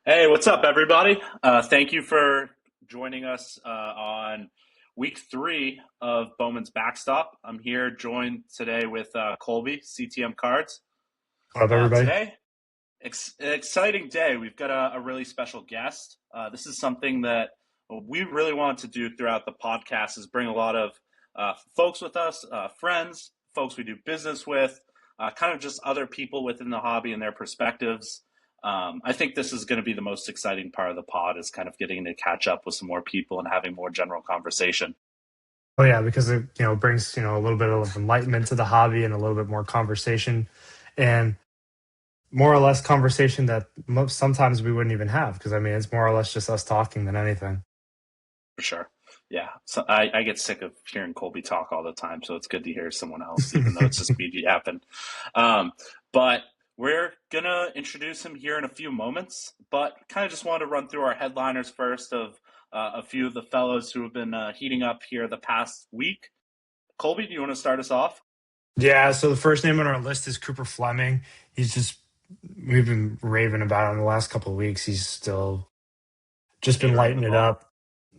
Hey, what's up, everybody? Thank you for joining us on week three of Bowman's Backstop. I'm here joined today with Colby, CTM Cards. What up, everybody? Today, an exciting day. We've got a really special guest. This is something that we really want to do throughout the podcast is bring a lot of folks with us, friends, folks we do business with, kind of just other people within the hobby and their perspectives. I think this is going to be the most exciting part of the pod is kind of getting to catch up with some more people and having more general conversation. Oh yeah, because it brings a little bit of enlightenment to the hobby and a little bit more conversation, and more or less conversation that sometimes we wouldn't even have because I mean it's more or less just us talking than anything. For sure. Yeah. So I get sick of hearing Colby talk all the time, so it's good to hear someone else, even though it's just me yapping. Um, but we're gonna introduce him here in a few moments, but kind of just wanted to run through our headliners first of a few of the fellows who have been heating up here the past week. Colby, do you want to start us off? Yeah. So the first name on our list is Cooper Fleming. He's just we've been raving about him the last couple of weeks. He's still just been Catering the lighting it ball. up.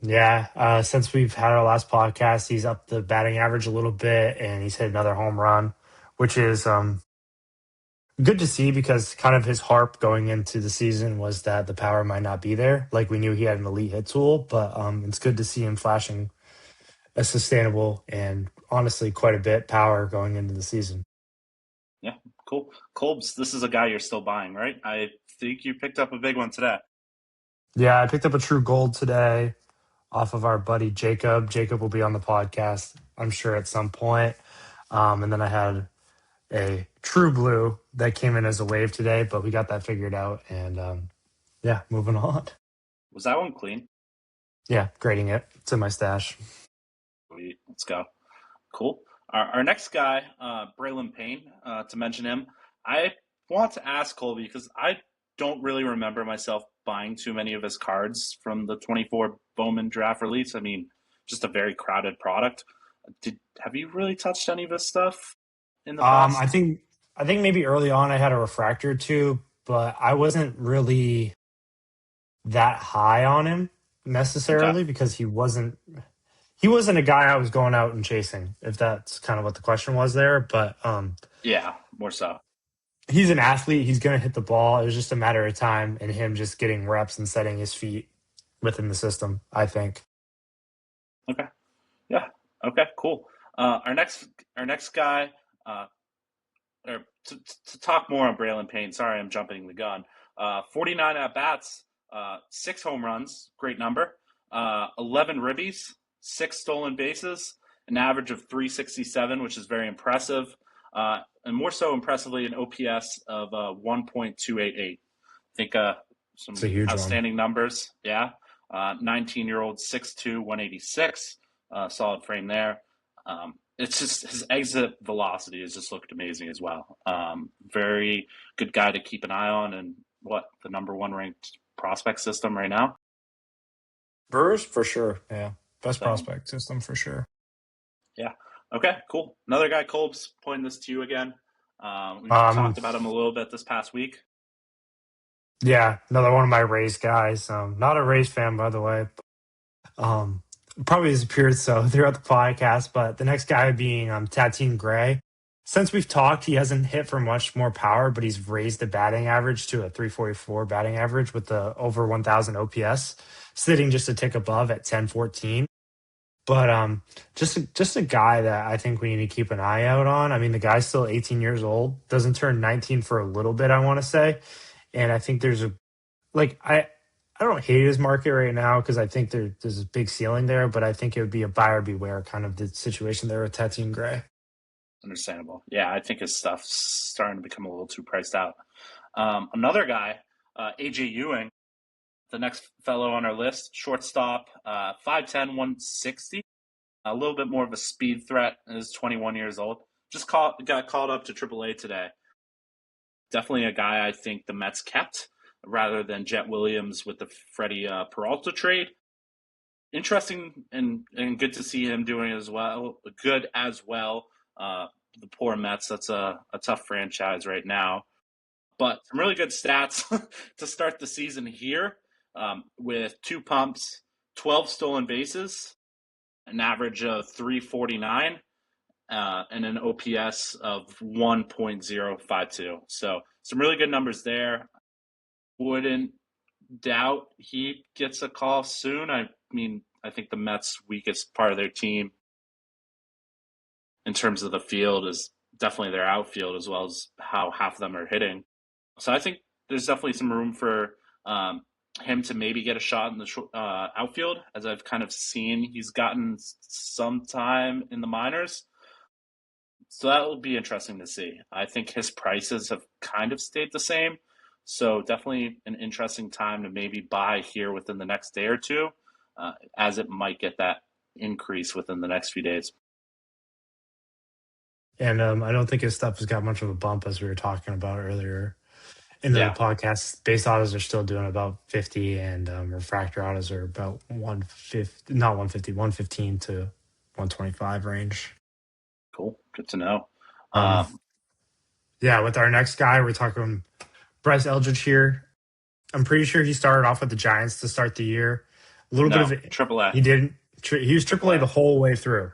Yeah, since we've had our last podcast, he's up the batting average a little bit, and he's hit another home run, which is good to see because kind of his harp going into the season was that the power might not be there. Like we knew he had an elite hit tool, but it's good to see him flashing a sustainable and honestly quite a bit power going into the season. Yeah, cool. Colbs, this is a guy you're still buying, right? I think you picked up a big one today. Yeah, I picked up a true gold today off of our buddy Jacob. Jacob will be on the podcast, I'm sure, at some point. And then I had a true blue that came in as a wave today, but we got that figured out. And yeah, moving on. Was that one clean? Yeah, grading it. It's in my stash. Sweet. Let's go. Cool. Our next guy, Braylon Payne, to mention him, I want to ask Colby because I don't really remember myself buying too many of his cards from the 24 Bowman draft release. I mean, just a very crowded product. Have you really touched any of his stuff in the Um, past? I think I think maybe early on I had a refractor or two, but I wasn't really that high on him Okay. necessarily because he wasn't a guy I was going out and chasing, if that's kind of what the question was there. But Yeah, more so. he's an athlete. He's going to hit the ball. It was just a matter of time and him just getting reps and setting his feet within the system, I think. Okay. Yeah. Okay. Cool. Our next guy, uh, or to talk more on Braylon Payne. Sorry, I'm jumping the gun. 49 at bats, 6 home runs, great number. 11 ribbies, 6 stolen bases, an average of 367, which is very impressive. And more so impressively, an OPS of 1.288. I think It's a some huge one. outstanding numbers. Yeah. 19-year-old, 6'2", 186. Solid frame there. It's just his exit velocity has just looked amazing as well. Very good guy to keep an eye on, and what the number one ranked prospect system right now. Brewers for sure. Yeah, best So prospect system for sure. yeah, okay, cool. Another guy, Colb's pointing this to you again. We've Um, talked about him a little bit this past week. yeah, another one of my Rays guys. Not a Rays fan, by the way. Um, Probably has appeared so throughout the podcast, but the next guy being Tatine Gray. Since we've talked, he hasn't hit for much more power, but he's raised the batting average to a 344 batting average with the over 1,000 OPS, sitting just a tick above at 1014. But just a guy that I think we need to keep an eye out on. I mean, the guy's still 18 years old, doesn't turn 19 for a little bit, I want to say, and I think there's a like I don't hate his market right now because I think there's a big ceiling there, but I think it would be a buyer beware kind of the situation there with Tatum Gray. Understandable. Yeah, I think his stuff's starting to become a little too priced out. Another guy, AJ Ewing, the next fellow on our list, shortstop, 5'10", 160. A little bit more of a speed threat. Is 21 years old. Got called up to AAA today. Definitely a guy I think the Mets kept rather than Jet Williams with the Freddie Peralta trade. Interesting and good to see him doing as well. Good as well. The poor Mets. That's a tough franchise right now. But some really good stats to start the season here, with 2 pumps, 12 stolen bases, an average of 349, and an OPS of 1.052. So some really good numbers there. Wouldn't doubt he gets a call soon. I mean, I think the Mets' weakest part of their team in terms of the field is definitely their outfield, as well as how half of them are hitting. So I think there's definitely some room for him to maybe get a shot in the outfield, as I've kind of seen he's gotten some time in the minors. So that will be interesting to see. I think his prices have kind of stayed the same. So definitely an interesting time to maybe buy here within the next day or two, as it might get that increase within the next few days. And I don't think his stuff has got much of a bump, as we were talking about earlier in the Yeah, podcast. Base autos are still doing about 50, and refractor autos are about 150, not 150, 115 to 125 range. cool. Good to know. Um, yeah, with our next guy, we're talking Bryce Eldridge here. I'm pretty sure he started off with the Giants to start the year. A little bit of No, it. AAA. He didn't. He was AAA the AAA. whole way through.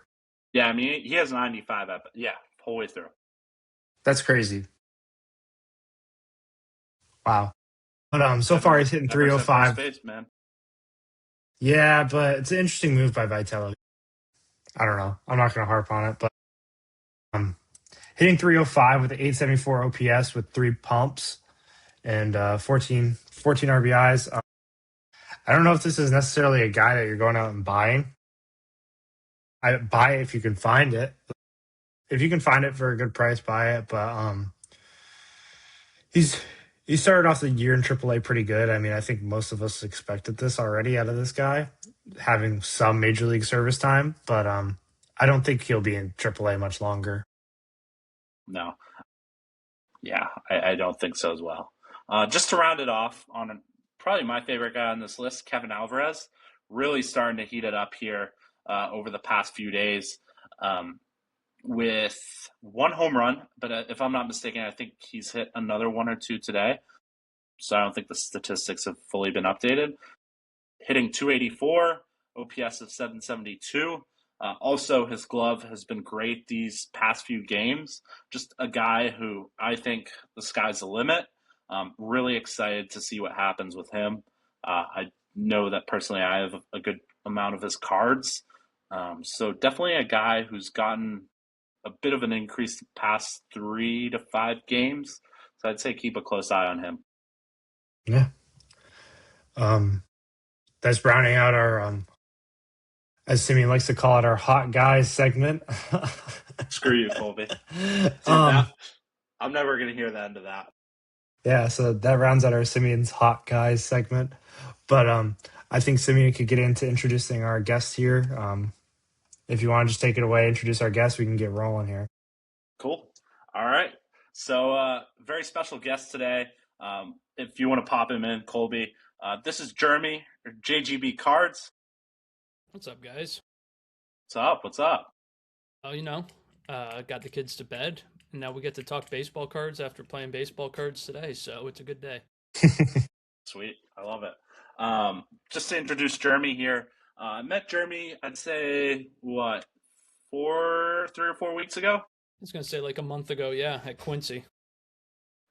Yeah, I mean, he has 95 yeah, whole way through. That's crazy. Wow. But so far Never, he's hitting never said first 305. base, man. Yeah, but it's an interesting move by Vitello. I don't know. I'm not going to harp on it, but hitting 305 with 874 OPS with 3 pumps and 14 RBIs. I don't know if this is necessarily a guy that you're going out and buying. I buy it if you can find it. If you can find it for a good price, buy it. But he started off the year in AAA pretty good. I mean, I think most of us expected this already out of this guy, having some major league service time. But I don't think he'll be in AAA much longer. No. Yeah, I don't think so as well. Just to round it off, on probably my favorite guy on this list, Kevin Alvarez, really starting to heat it up here over the past few days, with one home run. But if I'm not mistaken, I think he's hit another one or two today. So I don't think the statistics have fully been updated. Hitting 284, OPS of 772. Also, his glove has been great these past few games. Just a guy who I think the sky's the limit. Really excited to see what happens with him. I know that personally I have a good amount of his cards. So definitely a guy who's gotten a bit of an increase the past 3 to 5 games. So I'd say keep a close eye on him. Yeah. That's rounding out our, as Simeon likes to call it, our hot guys segment. Screw you, Colby. Dude, I'm never going to hear the end of that. Yeah, so that rounds out our Simeon's hot guys segment. But I think Simeon could get into introducing our guest here. If you want to just take it away, introduce our guest, we can get rolling here. Cool. All right. So, very special guest today. If you want to pop him in, Colby, this is Jheremy, or JGB Cards. What's up, guys? What's up? What's up? Oh, got the kids to bed, and now we get to talk baseball cards after playing baseball cards today, so it's a good day. Sweet. I love it. Just to introduce Jheremy here, I met Jheremy, I'd say, 3 or 4 weeks ago? I was going to say like a month ago, yeah, at Quincy.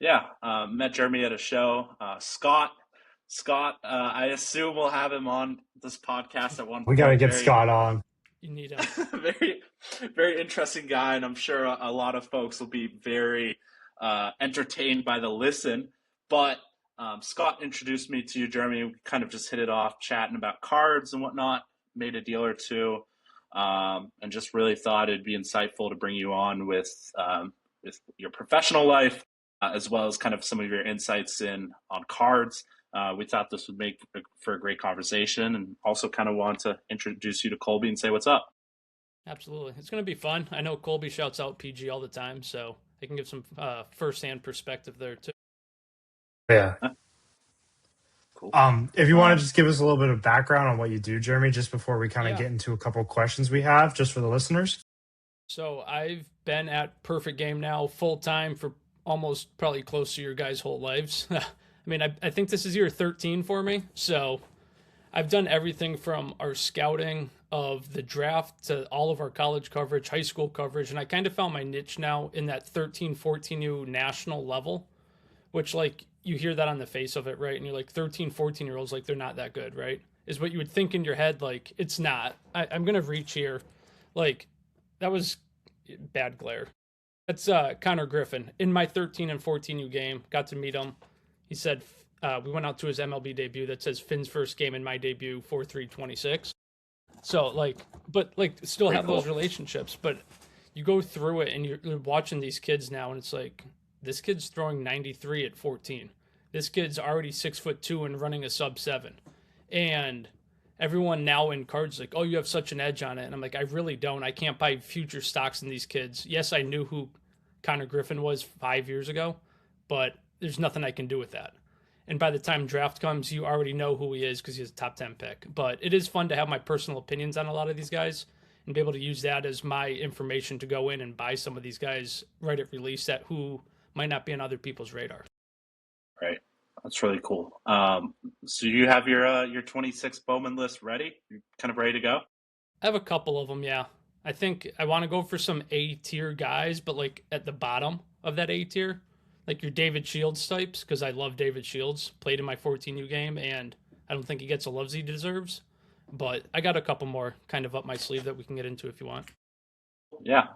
Yeah, met Jheremy at a show. Scott, I assume we'll have him on this podcast at one point. We got to get Scott on. You need him. Very, very interesting guy, and I'm sure a lot of folks will be very entertained by the listen. But Scott introduced me to you, Jheremy. We kind of just hit it off, chatting about cards and whatnot. Made a deal or two, and just really thought it'd be insightful to bring you on with your professional life, as well as kind of some of your insights on cards. We thought this would make for a great conversation, and also kind of want to introduce you to Colby and say what's up. Absolutely. It's going to be fun. I know Colby shouts out PG all the time, so I can give some firsthand perspective there too. Yeah. Cool. If you want to just give us a little bit of background on what you do, Jheremy, just before we kind of get into a couple of questions we have, just for the listeners. So I've been at Perfect Game now full time for almost probably close to your guys' whole lives. I mean, I think this is year 13 for me. So I've done everything from our scouting of the draft to all of our college coverage, high school coverage. And I kind of found my niche now in that 13, 14U national level, which like you hear that on the face of it, right? And you're like 13, 14 year olds, like they're not that good, right? Is what you would think in your head. Like it's not. I'm going to reach here. Like that was bad glare. That's Connor Griffin in my 13 and 14U game. Got to meet him. He said we went out to his MLB debut that says Finn's first game in my debut 4-3-26. So like, but like still Pretty have cool. those relationships. But you go through it and you're watching these kids now, and it's like this kid's throwing 93 at 14. This kid's already 6'2" and running a sub-7, and everyone now in cards like, oh, you have such an edge on it. And I'm like, I really don't. I can't buy future stocks in these kids. Yes, I knew who Connor Griffin was 5 years ago, but there's nothing I can do with that. And by the time draft comes, you already know who he is because he's a top 10 pick. But it is fun to have my personal opinions on a lot of these guys and be able to use that as my information to go in and buy some of these guys right at release that who might not be on other people's radar. Right. That's really cool. So you have your 26 Bowman list ready? You kind of ready to go? I have a couple of them, yeah. I think I want to go for some A tier guys, but like at the bottom of that A tier, like your David Shields types, because I love David Shields. Played in my 14U game, and I don't think he gets the loves he deserves. But I got a couple more kind of up my sleeve that we can get into if you want. Yeah.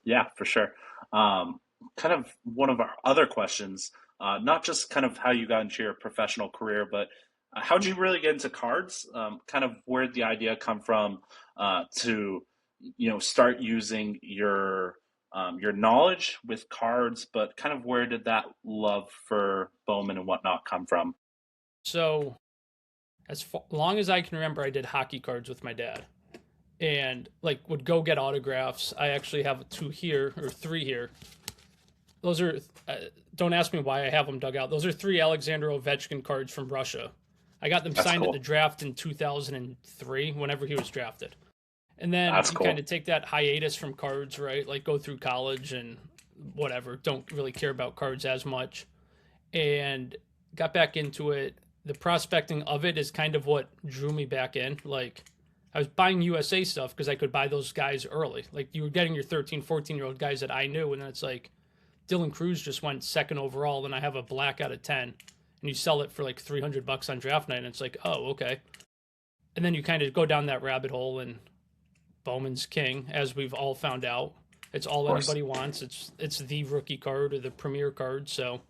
Yeah, for sure. Kind of one of our other questions, not just kind of how you got into your professional career, but how did you really get into cards? Kind of where did the idea come from to, start using your knowledge with cards, but kind of where did that love for Bowman and whatnot come from? So long as I can remember, I did hockey cards with my dad, and like would go get autographs. I actually have 2 here or 3 here. Those are don't ask me why I have them dug out. Those are 3 Alexander Ovechkin cards from Russia. I got them That's signed at cool. the draft in 2003, whenever he was drafted. And then That's you cool. kind of take that hiatus from cards, right? Like go through college and whatever, don't really care about cards as much, and got back into it. The prospecting of it is kind of what drew me back in. Like I was buying USA stuff because I could buy those guys early. Like you were getting your 13, 14-year-old guys that I knew, and then it's like Dylan Cruz just went second overall, and I have a black out of 10, and you sell it for like $300 on draft night, and it's like, oh, okay. And then you kind of go down that rabbit hole, and Bowman's king, as we've all found out. It's Of all course. anybody wants. It's the rookie card or the premier card, so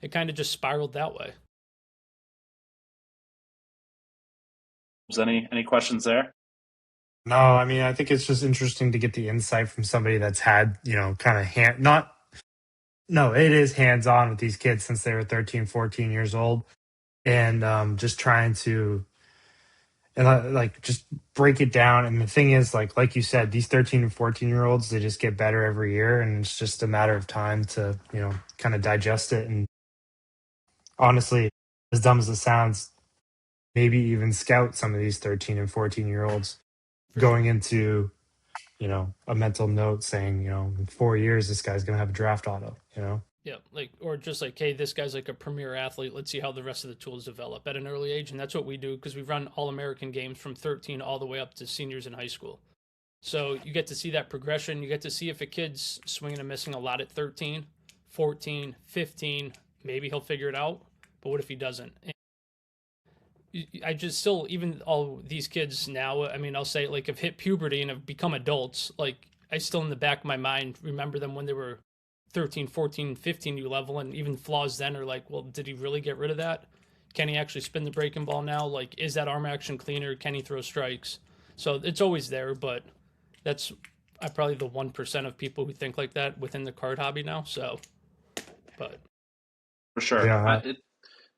it kind of just spiraled that way. Was any questions there? No, I mean, I think it's just interesting to get the insight from somebody that's had, kind of not, no, it is hands on with these kids since they were 13, 14 years old. And just trying to, and like, just break it down. And the thing is, like you said, these 13 and 14-year olds, they just get better every year. And it's just a matter of time to, kind of digest it. And honestly, as dumb as it sounds, maybe even scout some of these 13 and 14-year-olds For going sure. into a mental note saying, in 4 years, this guy's going to have a draft auto. Yeah, like or just like, hey, this guy's like a premier athlete. Let's see how the rest of the tools develop at an early age, and that's what we do because we run all American games from 13 all the way up to seniors in high school. So you get to see that progression. You get to see if a kid's swinging and missing a lot at 13, 14, 15. Maybe he'll figure it out. But what if he doesn't? I just still, even all these kids now, I mean, I'll say like have hit puberty and have become adults. Like I still in the back of my mind remember them when they were 13, 14, 15 level, and even flaws then are like, well, did he really get rid of that? Can he actually spin the breaking ball now? Like, is that arm action cleaner? Can he throw strikes? So it's always there, but that's probably the 1% of people who think like that within the card hobby now. So, but For sure. Yeah.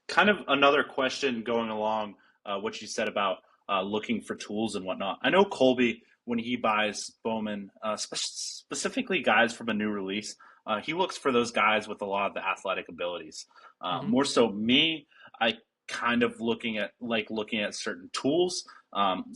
Kind of another question going along what you said about looking for tools and whatnot. I know Colby, when he buys Bowman, specifically guys from a new release, he looks for those guys with a lot of the athletic abilities. mhm. More so me, I kind of looking at certain tools,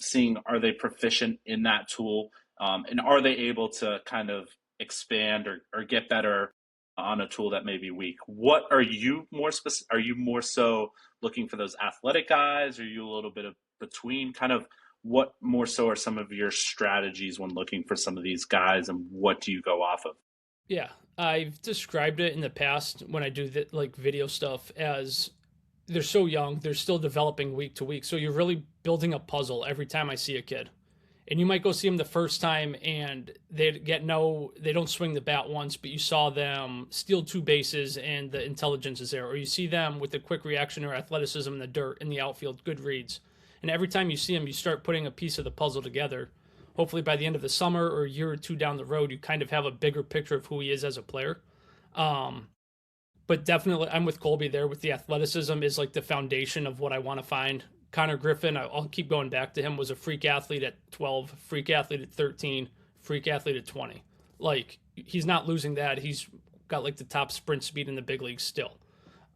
seeing are they proficient in that tool, and are they able to kind of expand or get better on a tool that may be weak. What are you more specific? Are you more so looking for those athletic guys? Are you a little bit of between? Kind of what more so are some of your strategies when looking for some of these guys, and what do you go off of? Yeah, I've described it in the past when I do like video stuff as they're so young, they're still developing week to week. So you're really building a puzzle every time I see a kid. And you might go see them the first time and they don't swing the bat once, but you saw them steal two bases and the intelligence is there. Or you see them with a quick reaction or athleticism in the dirt, in the outfield, good reads. And every time you see them, you start putting a piece of the puzzle together. Hopefully by the end of the summer or a year or two down the road, you kind of have a bigger picture of who he is as a player. But definitely, I'm with Colby there. With the athleticism is like the foundation of what I want to find. Connor Griffin, I'll keep going back to him, was a freak athlete at 12, freak athlete at 13, freak athlete at 20. Like, he's not losing that. He's got like the top sprint speed in the big leagues still.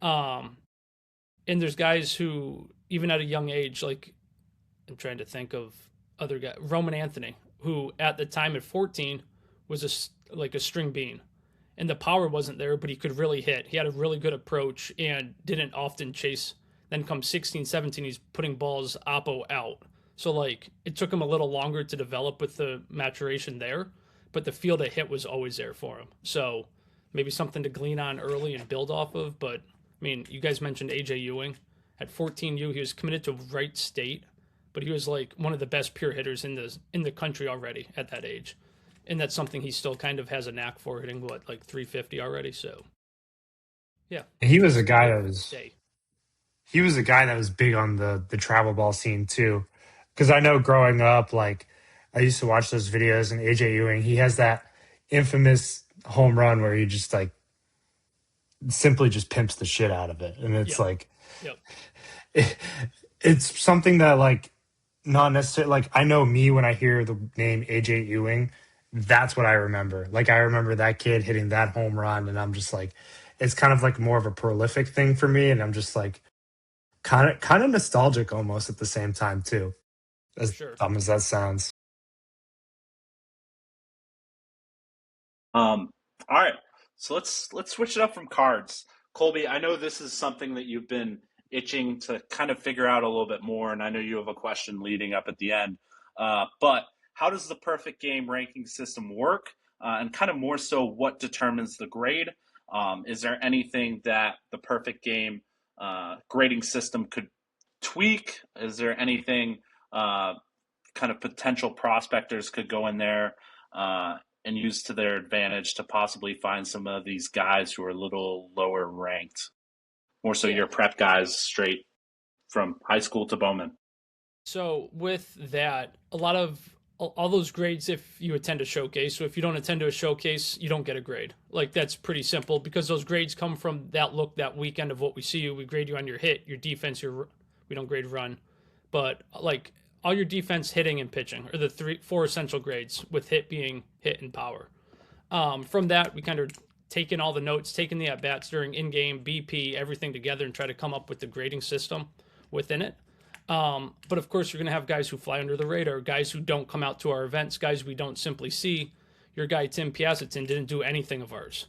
And there's guys who, even at a young age, like, I'm trying to think of other guys, Roman Anthony, who at the time at 14 was like a string bean. And the power wasn't there, but he could really hit. He had a really good approach and didn't often chase. Then come 16, 17, he's putting balls oppo out. So, like, it took him a little longer to develop with the maturation there, but the feel to hit was always there for him. So, maybe something to glean on early and build off of. But, I mean, you guys mentioned AJ Ewing. At 14U, he was committed to Wright State, but he was, like, one of the best pure hitters in the country already at that age. And that's something he still kind of has a knack for, hitting, like 350 already. So, yeah. He was a guy that was... He was a guy that was big on the travel ball scene too, because I know growing up, like I used to watch those videos, and AJ Ewing, he has that infamous home run where he just like simply just pimps the shit out of it, and it's it's something that like not necessarily like I know me when I hear the name AJ Ewing, that's what I remember. Like I remember that kid hitting that home run, and I'm just like, it's kind of like more of a prolific thing for me, and I'm just like. Kind of nostalgic almost at the same time too, as dumb as that sounds. All right, so let's switch it up from cards. Colby, I know this is something that you've been itching to kind of figure out a little bit more, and I know you have a question leading up at the end. But how does the perfect game ranking system work? And kind of more so, what determines the grade? Is there anything that the perfect game grading system could tweak? Is there anything kind of potential prospectors could go in there and use to their advantage to possibly find some of these guys who are a little lower ranked? More so your prep guys straight from high school to Bowman. So with that, a lot of all those grades, if you attend a showcase, so if you don't attend to a showcase, you don't get a grade. Like that's pretty simple because those grades come from that look that weekend of what we see you. We grade you on your hit, your defense, we don't grade run, but like all your defense, hitting, and pitching are the four essential grades, with hit being hit and power. From that, we kind of taken all the notes, taken the at-bats during in-game, BP, everything together, and try to come up with the grading system within it. But of course, you're going to have guys who fly under the radar, guys who don't come out to our events, guys we don't simply see. Your guy, Tim Piacetin, didn't do anything of ours.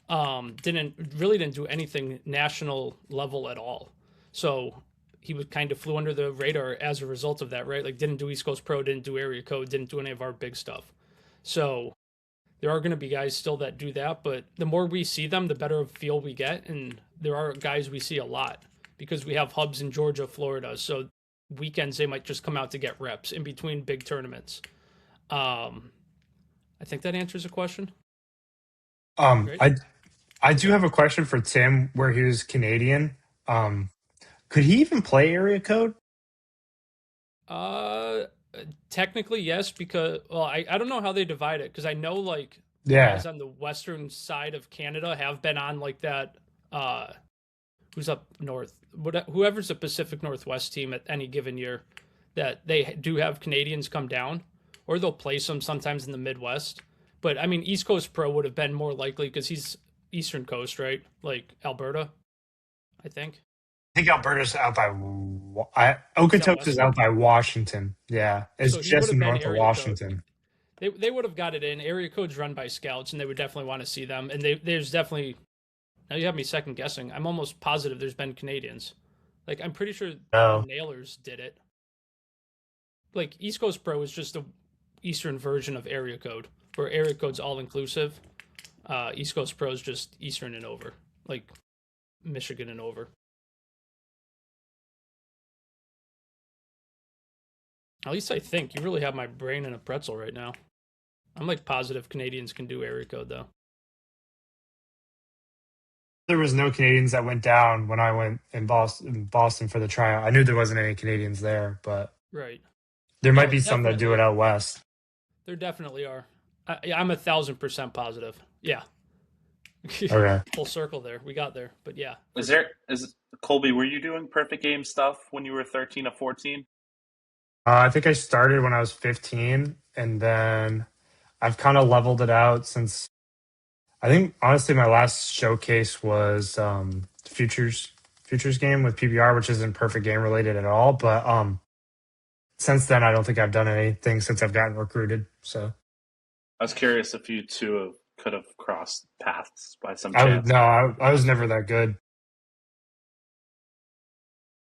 Didn't do anything national level at all. So he was kind of flew under the radar as a result of that, right? Like didn't do East Coast Pro, didn't do area code, didn't do any of our big stuff. So there are going to be guys still that do that, but the more we see them, the better of feel we get. And there are guys we see a lot because we have hubs in Georgia, Florida. So weekends they might just come out to get reps in between big tournaments. I think that answers the question. I do have a question for Tim where he was Canadian. Could he even play area code? Technically yes, because I don't know how they divide it, because I know like guys on the western side of Canada have been on like that who's up north, whoever's the Pacific Northwest team at any given year, that they do have Canadians come down, or they'll place them sometimes in the Midwest. But I mean, East Coast Pro would have been more likely because he's Eastern Coast, right? Like Alberta, I think. I think Alberta's out by Okotoks is out by Washington. Yeah, it's so just north of Washington. They would have got it in. Area codes run by scouts, and they would definitely want to see them. And there's definitely, now you have me second guessing. I'm almost positive there's been Canadians. Like I'm pretty sure the No. Nailers did it. Like East Coast Pro is just the Eastern version of area code, where area code's all inclusive. East Coast Pro is just Eastern and over, like Michigan and over. At least I think. You really have my brain in a pretzel right now. I'm like positive Canadians can do area code though. There was no Canadians that went down when I went in Boston for the tryout. I knew there wasn't any Canadians there, but Right. there No, might be some that do it out west. There definitely are. I'm 1,000% positive. Yeah. Okay. Full circle there. We got there, but yeah. Is Colby? Were you doing perfect game stuff when you were 13 or 14? I think I started when I was 15, and then I've kind of leveled it out since. I think honestly, my last showcase was futures game with PBR, which isn't perfect game related at all. But since then, I don't think I've done anything since I've gotten recruited. So I was curious if you two could have crossed paths by some I was chance. no, I was never that good.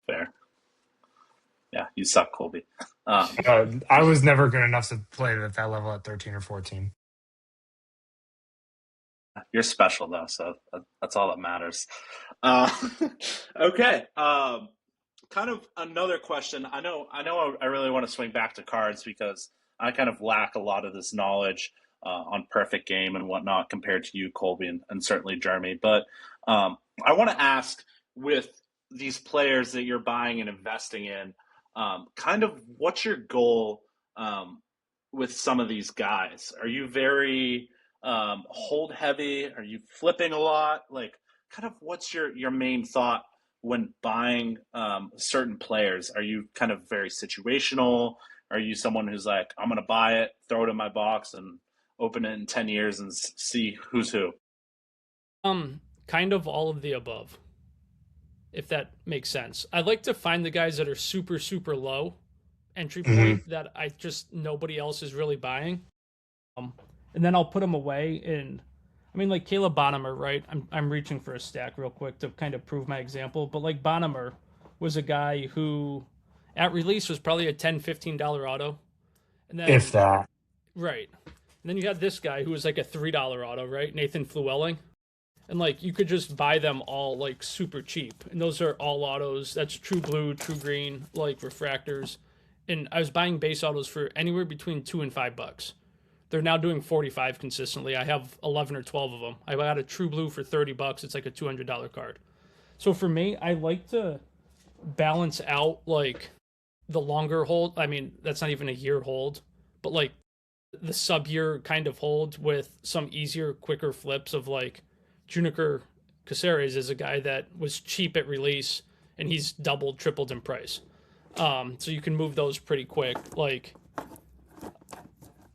Fair. Yeah, you suck, Colby. I was never good enough to play at that level at 13 or 14. You're special though, so that's all that matters. Uh, okay. Kind of another question. I really want to swing back to cards because I kind of lack a lot of this knowledge on perfect game and whatnot compared to you, Colby, and certainly Jheremy. But I want to ask, with these players that you're buying and investing in, kind of what's your goal with some of these guys? Are you very hold heavy? Are you flipping a lot? Like, kind of what's your main thought when buying certain players? Are you kind of very situational? Are you someone who's like, I'm going to buy it, throw it in my box, and open it in 10 years and see who's who? Kind of all of the above, if that makes sense. I like to find the guys that are super, super low entry Hmm. point that I just nobody else is really buying. Um, and then I'll put them away. And I mean, like Caleb Bonhomer, right? I'm reaching for a stack real quick to kind of prove my example. But like Bonhomer was a guy who, at release, was probably a $10-15 auto, and If then that. right, and then you had this guy who was like a $3 auto, right? Nathan Flewelling. And like you could just buy them all like super cheap, and those are all autos. That's true blue, true green, like refractors. And I was buying base autos for anywhere between $2 and $5. They're now doing 45 consistently. I have 11 or 12 of them. I got a true blue for $30. It's like a $200 card. So for me, I like to balance out like the longer hold. I mean, that's not even a year hold, but like the sub year kind of hold with some easier, quicker flips of like Juniker Caceres is a guy that was cheap at release and he's doubled, tripled in price. So you can move those pretty quick. Like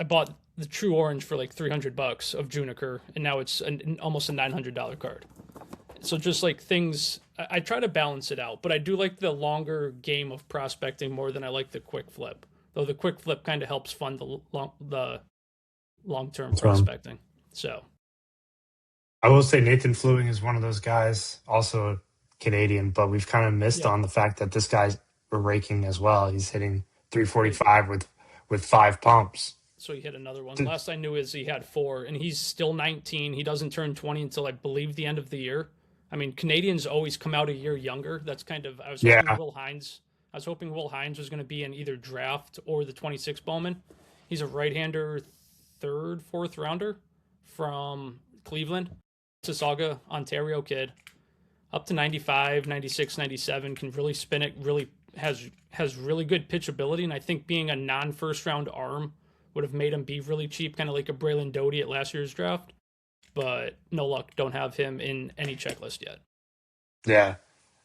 I bought the True Orange for like $300 of Juniker, and now it's almost a $900 card. So just like things, I try to balance it out, but I do like the longer game of prospecting more than I like the quick flip. Though the quick flip kind of helps fund the long term prospecting. So I will say Nathan Fluing is one of those guys, also Canadian, but we've kind of missed yeah, on the fact that this guy's raking as well. He's hitting 345 with 5 pumps. so he hit another one. Last I knew is he had 4, and he's still 19. He doesn't turn 20 until I believe the end of the year. I mean, Canadians always come out a year younger. That's kind of I was hoping Yeah. Will Hines. I was hoping Will Hines was going to be in either draft or the 26 Bowman. He's a right-hander, third, fourth rounder from Cleveland, Mississauga, Ontario kid. Up to 95, 96, 97, can really spin it. Really has really good pitchability, and I think being a non-first round arm would have made him be really cheap, kind of like a Braylon Doty at last year's draft. But no luck, don't have him in any checklist yet. Yeah.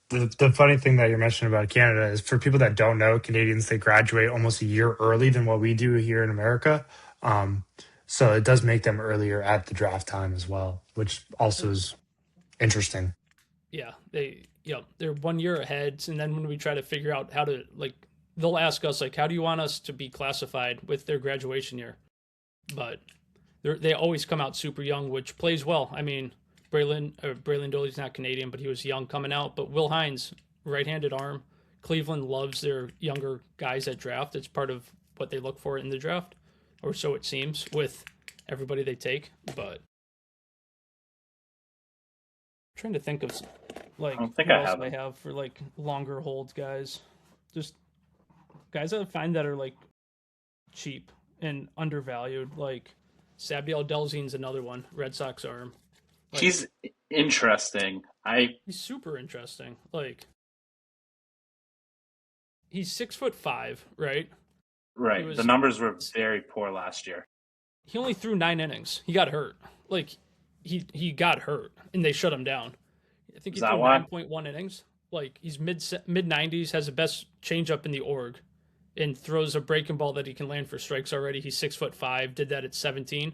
The funny thing that you're mentioning about Canada is for people that don't know, Canadians, they graduate almost a year early than what we do here in America. Um, so it does make them earlier at the draft time as well, which also is interesting. Yeah, they're 1 year ahead, and then when we try to figure out how to like, they'll ask us like, how do you want us to be classified with their graduation year? but they always come out super young, which plays well. I mean, Braylon Doley's not Canadian, but he was young coming out. But Will Hines, right-handed arm. Cleveland loves their younger guys at draft. It's part of what they look for in the draft, or so it seems with everybody they take. But I'm trying to think of like I don't think who I else have they him. have for like longer hold guys. Just guys that I find that are like cheap and undervalued. Like Sabdiel Delzine's another one. Red Sox arm. Like, He's interesting. he's super interesting. Like he's 6'5", right? He Right. The was numbers were very poor last year. he only threw 9 innings. He got hurt. Like he got hurt and they shut him down. I think Is he that threw why? 9.1 innings. Like he's mid 90s, has the best changeup in the org, and throws a breaking ball that he can land for strikes already. He's 6'5", did that at 17.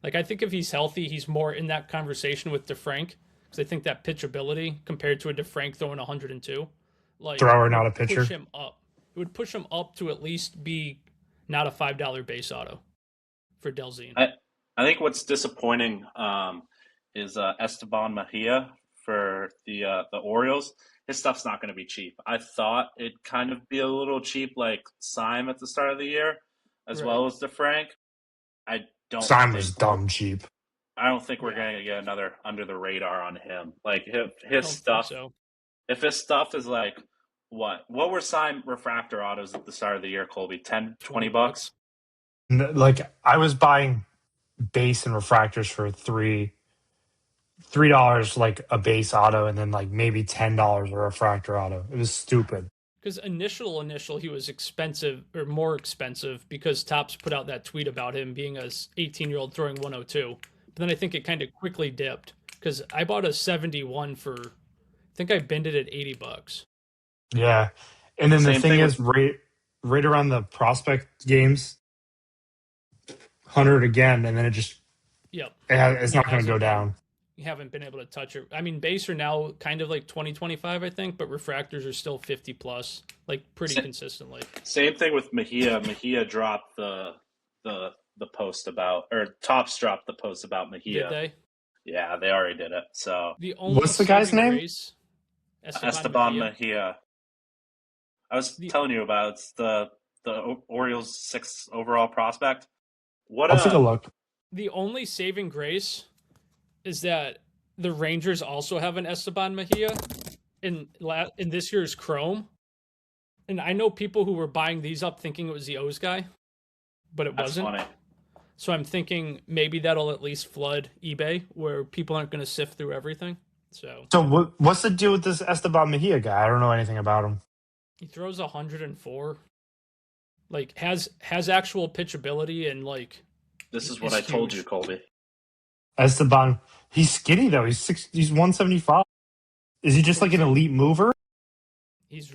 Like I think if he's healthy, he's more in that conversation with DeFrank because I think that pitchability compared to a DeFrank throwing 102, like Thrower, would not a push pitcher. him up. It would push him up to at least be not a $5 base auto for Delzine. I I think what's disappointing is Esteban Mejia for the Orioles. His stuff's not going to be cheap. I thought it'd kind of be a little cheap, like Syme at the start of the year, as Right. well as DeFrank. I don't Simon think was dumb cheap. I don't think we're Yeah. going to get another under the radar on him. Like I his don't think stuff, so. if his stuff is like what were Syme refractor autos at the start of the year, Colby? 10, 20 bucks? Like I was buying base and refractors for $3 like a base auto, and then like maybe $10 a refractor auto. It was stupid. Because initial he was expensive or more expensive because Topps put out that tweet about him being a 18-year-old throwing 102. But then I think it kind of quickly dipped because I bought a 71 for I think I binned it at $80. Yeah, and then the Same thing thing with is, right around the prospect games, 100 again, and then Yep. it's And not going to go down. you haven't been able to touch it. I mean, base are now kind of like 2025, I think, but refractors are still 50 plus, like pretty consistently. same thing with Mejia. Mejia dropped the post about, or Topps dropped the post about Mejia. Did they? Yeah, they already did it. So The only What's the guy's saving name? grace, Esteban Mejia. I was The telling you about it's the Orioles 6th overall prospect. What I'll take a look. the only saving grace is that the Rangers also have an Esteban Mejia in this year's Chrome, and I know people who were buying these up thinking it was the O's guy, but it That's wasn't. funny. So I'm thinking maybe that'll at least flood eBay where people aren't going to sift through everything. So What's the deal with this Esteban Mejia guy? I don't know anything about him. he throws 104, like has actual pitchability and like This is what is I told huge. you, Colby. Esteban, he's skinny though. He's 175. Is he just like an elite mover? He's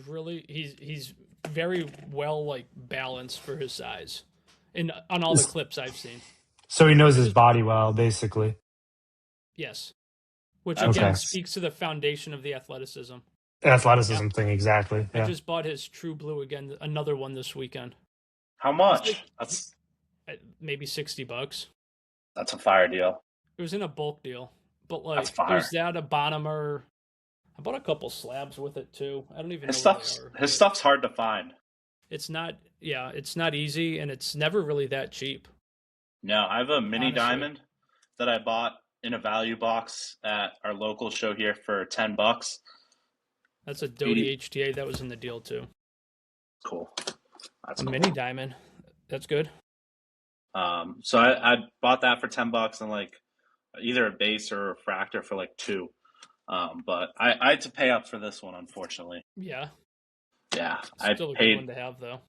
very well like balanced for his size, and on all the clips I've seen. So he knows his body well, basically. Yes, which That's again nice. speaks to the foundation of the athleticism. Athleticism thing, exactly. I Yeah. just bought his True Blue again, another one this weekend. How much? It's That's Maybe $60. a fire deal. It was in a bulk deal, but like That's fire. there's that a Bonham. I bought a couple slabs with it too. I don't even His know where stuff's they are. his stuff's hard to find. It's not. Yeah, it's not easy, and it's never really that cheap. No, I have a mini Honestly. diamond that I bought in a value box at our local show here for $10. That's a Doty HTA that was in the deal too. Cool. That's A cool. mini diamond. That's good. So I bought that for $10 and like either a base or a refractor for like $2. But I had to pay up for this one, unfortunately. Yeah. Yeah, Still a good one to have though.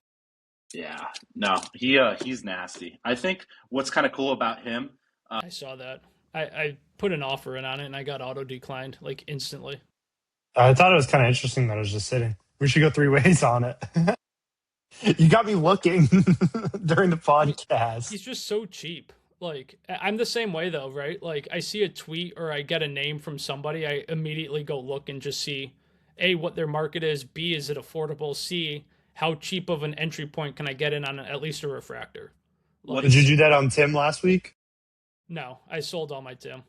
Yeah, no, he's nasty. I think what's kind of cool about him. I saw that. I put an offer in on it and I got auto declined like instantly. I thought it was kind of interesting that it was just sitting. We should go 3 ways on it. You got me looking during the podcast. He's just so cheap. Like I'm the same way though, right? Like I see a tweet or I get a name from somebody, I immediately go look and just see A, what their market is, B, is it affordable, C, how cheap of an entry point can I get in on at least a refractor? What Did you do that on Tim last week? No, I sold all my Tim.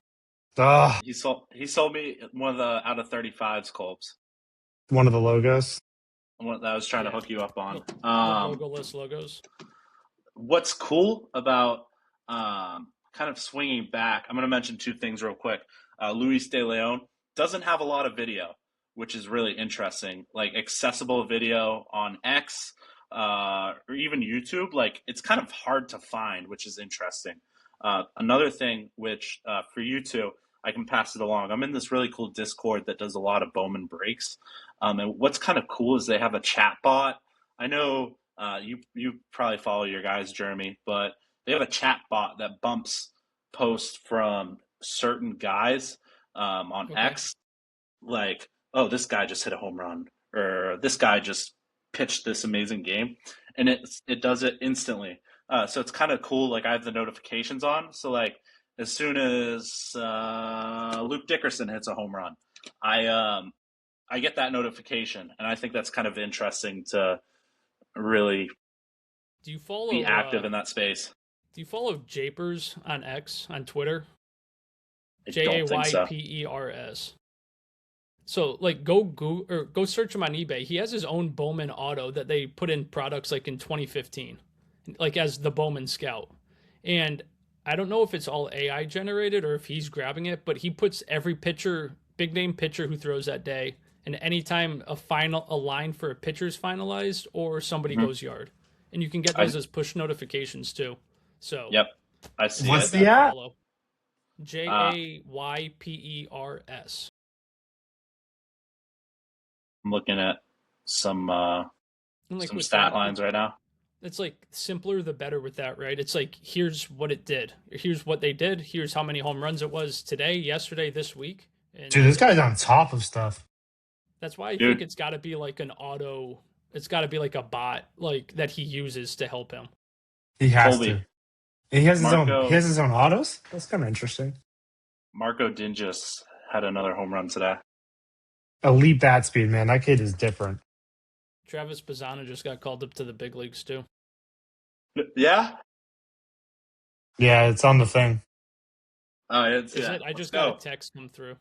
Ah, he sold me one of the out of 35s Colbs. one of the logos. One that I was trying to Yeah. hook you up on. The logo-less logos. What's cool about kind of swinging back, I'm going to mention two things real quick. Luis De Leon doesn't have a lot of video, which is really interesting. Like accessible video on X or even YouTube, like it's kind of hard to find, which is interesting. Another thing, which for you two, I can pass it along. I'm in this really cool Discord that does a lot of Bowman breaks. And what's kind of cool is they have a chat bot. I know you probably follow your guys, Jheremy, but they have a chat bot that bumps posts from certain guys on X, like, oh, this guy just hit a home run, or this guy just pitched this amazing game, and it does it instantly. So it's kind of cool. Like I have the notifications on, so like as soon as Luke Dickerson hits a home run, I get that notification, and I think that's kind of interesting to really Do you follow be active in that space. Do you follow Japers on X on Twitter? I don't think so. Jaypers. So like go search him on eBay. He has his own Bowman auto that they put in products like in 2015, like as the Bowman Scout. And I don't know if it's all AI generated or if he's grabbing it, but he puts every pitcher, big name pitcher who throws that day, and anytime a line for a pitcher's finalized or somebody goes yard, and you can get those as push notifications too. So Yep, I see. What's the app? Jaypers. I'm looking at some Like stat lines right now. It's like simpler the better with that, right? It's like here's what it did, here's what they did, here's how many home runs it was today, yesterday, this week. And Dude, this guy's on top of stuff. that's why I think it's got to be like an auto. It's got to be like a bot, like that he uses to help him. He has Colby. to. He has his own. He has his own autos. That's kind of interesting. Marco Dingus had another home run today. Elite bat speed, man. That kid is different. Travis Bazzana just got called up to the big leagues too. Yeah. Yeah, it's on the thing. Oh, it's Is it? I just got a text come through.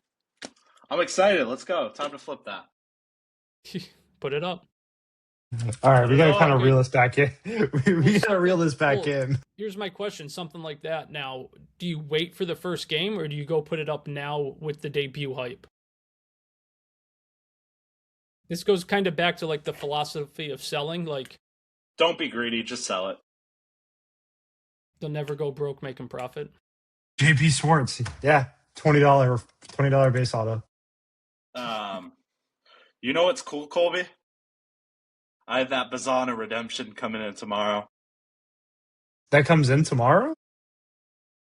I'm excited. Let's go. Time to flip that. Put it up. All right, we got to kind of reel this back in. we got to reel this back in. Here's my question. Something like that. Now, do you wait for the first game or do you go put it up now with the debut hype? This goes kind of back to like the philosophy of selling. Like, don't be greedy. Just sell it. They'll never go broke making profit. JP Swartz. Yeah, $20 base auto. You know what's cool, Colby? I have that Bazzana redemption coming in tomorrow. That comes in tomorrow?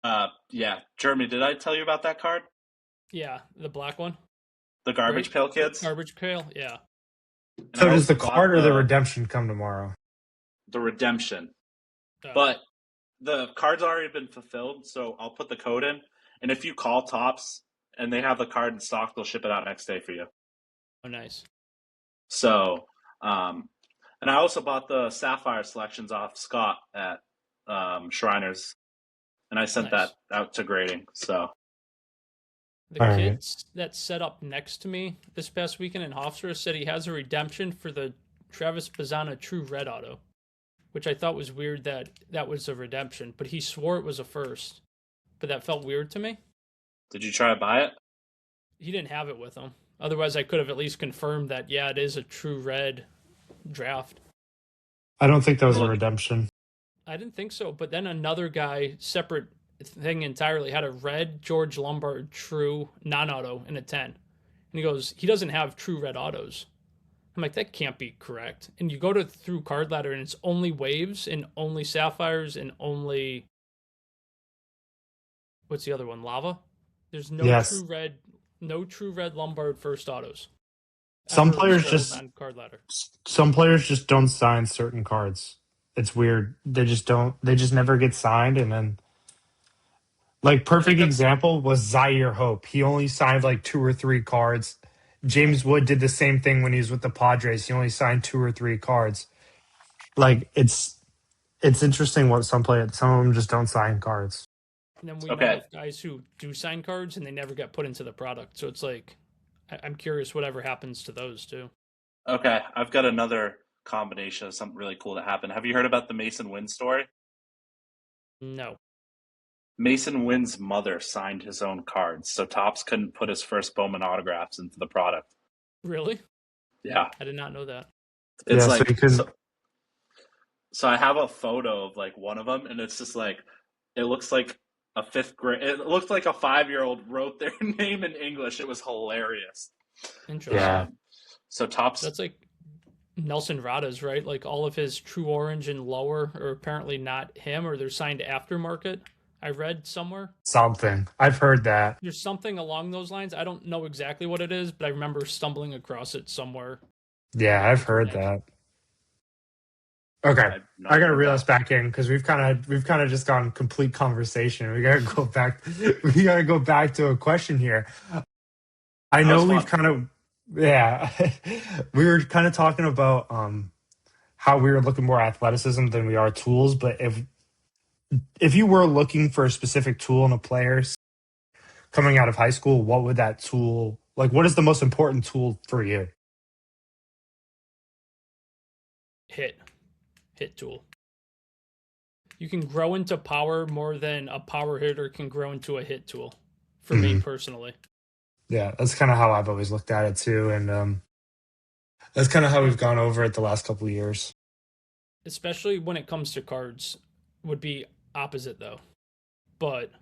Yeah. Jheremy, did I tell you about that card? Yeah, the black one. The Garbage Pail Kids? Garbage Pail, yeah. And so does the card or the redemption come tomorrow? The redemption. But the card's already been fulfilled, so I'll put the code in. And if you call Topps and they have the card in stock, they'll ship it out next day for you. Oh, nice. So, and I also bought the Sapphire selections off Scott at Shriners, and I sent that out to grading. So the kids that set up next to me this past weekend in Hofstra said he has a redemption for the Travis Bazzana True Red Auto, which I thought was weird that was a redemption, but he swore it was a first. But that felt weird to me. Did you try to buy it? He didn't have it with him. Otherwise, I could have at least confirmed that, yeah, it is a True Red draft. I don't think that was a redemption. I didn't think so. But then another guy, separate thing entirely, had a red George Lombard True non-auto in a 10. And he goes, he doesn't have True Red autos. I'm like, that can't be correct. And you go through Card Ladder and it's only waves and only sapphires and only, what's the other one? Lava? There's no True Red Lombard first autos. Some players just don't sign certain cards. It's weird. They just never get signed. And then like perfect example was Zaire Hope. He only signed like 2 or 3 cards. James Wood did the same thing when he was with the Padres. He only signed 2 or 3 cards. Like it's It's interesting what some of them just don't sign cards. And then we know Okay. of guys who do sign cards and they never get put into the product. So it's like, I'm curious whatever happens to those too. Okay. I've got another combination of something really cool that happened. Have you heard about the Mason Wynn story? No. Mason Wynn's mother signed his own cards, so Topps couldn't put his first Bowman autographs into the product. Really? Yeah. I did not know that. It's Yeah, so like you can. so I have a photo of like one of them, and it's just like it looks like a fifth grade. It looked like a 5-year-old wrote their name in English. It was hilarious. Interesting. Yeah. So Topps. That's like Nelson Rada's, right? Like all of his True Orange and lower are apparently not him, or they're signed aftermarket. I read somewhere. Something. I've heard that. There's something along those lines. I don't know exactly what it is, but I remember stumbling across it somewhere. Yeah, I've heard that. Okay. I gotta reel us back in because we've kind of just gone complete conversation. We gotta go back. We gotta go back to a question here. I know we've kind of, yeah, we were kind of talking about how we were looking more athleticism than we are tools. But if you were looking for a specific tool in a player coming out of high school, what would that tool like? What is the most important tool for you? Hit tool. You can grow into power more than a power hitter can grow into a hit tool. For me personally. Yeah, that's kind of how I've always looked at it too, and that's kind of how we've gone over it the last couple of years. Especially when it comes to cards, would be opposite though. But